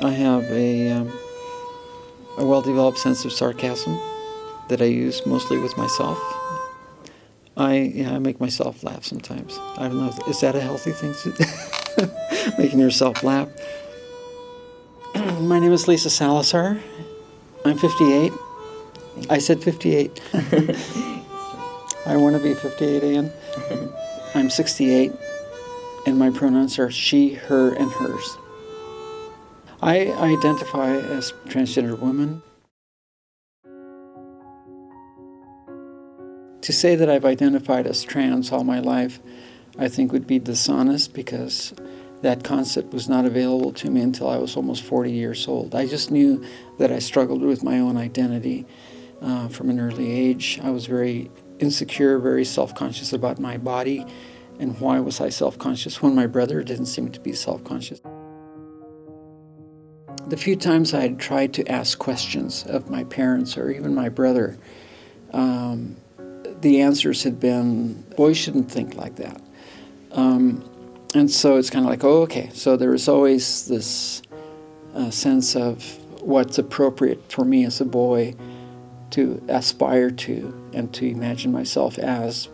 I have a well-developed sense of sarcasm that I use mostly with myself. I make myself laugh sometimes. I don't know, is that a healthy thing to making yourself laugh? My name is Lisa Salazar. I'm 58. I said 58. I want to be 58 again. I'm 68, and my pronouns are she, her, and hers. I identify as a transgender woman. To say that I've identified as trans all my life, I think would be dishonest, because that concept was not available to me until I was almost 40 years old. I just knew that I struggled with my own identity from an early age. I was very insecure, very self-conscious about my body. And why was I self-conscious when my brother didn't seem to be self-conscious? The few times I had tried to ask questions of my parents or even my brother, the answers had been, boys shouldn't think like that. And so it's kind of like, oh, okay. So there was always this sense of what's appropriate for me as a boy to aspire to and to imagine myself as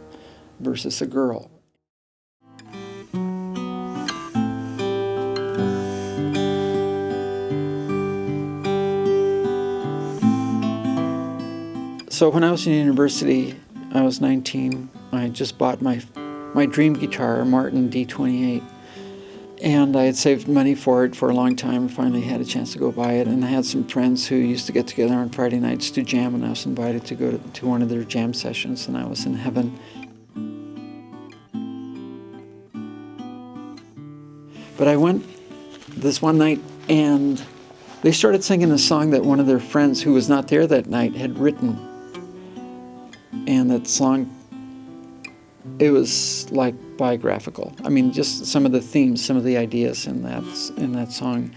versus a girl. So when I was in university, I was 19. I just bought my dream guitar, a Martin D28. And I had saved money for it for a long time and finally had a chance to go buy it. And I had some friends who used to get together on Friday nights to jam, and I was invited to go to one of their jam sessions, and I was in heaven. But I went this one night, and they started singing a song that one of their friends who was not there that night had written. And that song, it was like biographical. I mean, just some of the themes, some of the ideas in that song.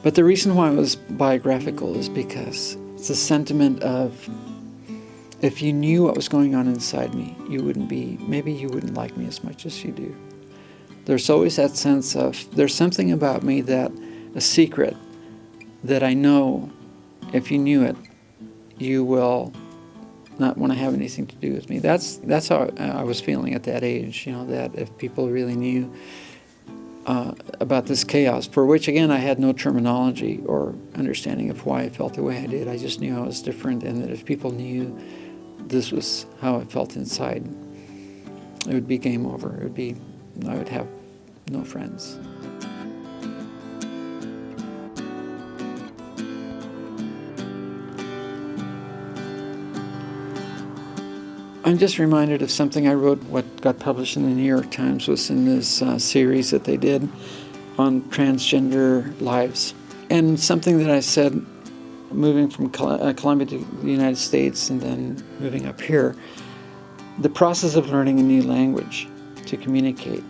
But the reason why it was biographical is because it's a sentiment of, if you knew what was going on inside me, maybe you wouldn't like me as much as you do. There's always that sense of, there's something about me that, a secret, that I know if you knew it, you will not want to have anything to do with me. That's how I was feeling at that age, that if people really knew about this chaos, for which, again, I had no terminology or understanding of why I felt the way I did. I just knew I was different, and that if people knew this was how I felt inside, it would be game over. I would have no friends. I'm just reminded of something I wrote. What got published in the New York Times was in this series that they did on transgender lives. And something that I said, moving from Colombia to the United States and then moving up here, the process of learning a new language to communicate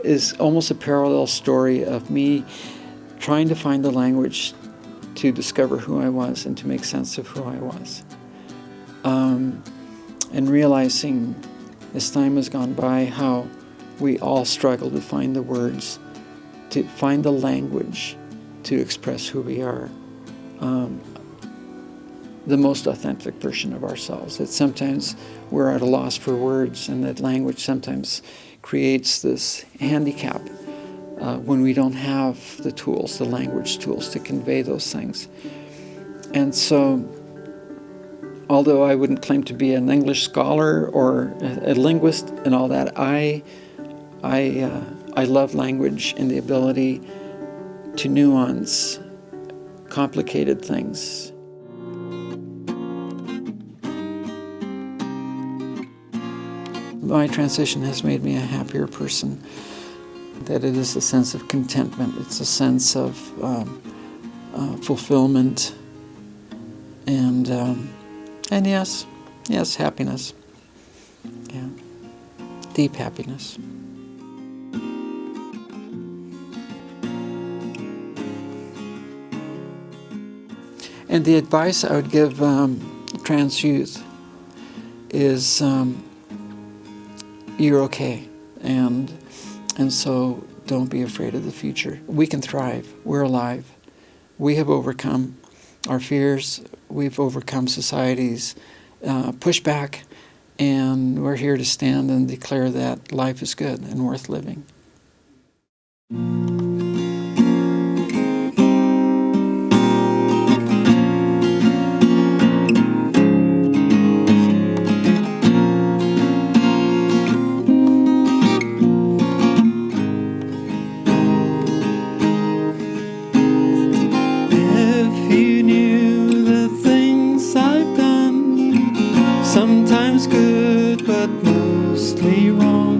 is almost a parallel story of me trying to find the language to discover who I was and to make sense of who I was. And realizing as time has gone by how we all struggle to find the words, to find the language to express who we are, the most authentic version of ourselves. That sometimes we're at a loss for words, and that language sometimes creates this handicap when we don't have the tools, the language tools, to convey those things. And so, although I wouldn't claim to be an English scholar or a linguist and all that, I love language and the ability to nuance complicated things. My transition has made me a happier person. That it is a sense of contentment. It's a sense of fulfillment, and yes, happiness. Yeah, deep happiness. And the advice I would give trans youth is, you're okay, and so Don't be afraid of the future. We can thrive. We're alive. We have overcome our fears. We've overcome society's pushback. And we're here to stand and declare that life is good and worth living. If you knew the things I've done, sometimes good but mostly wrong.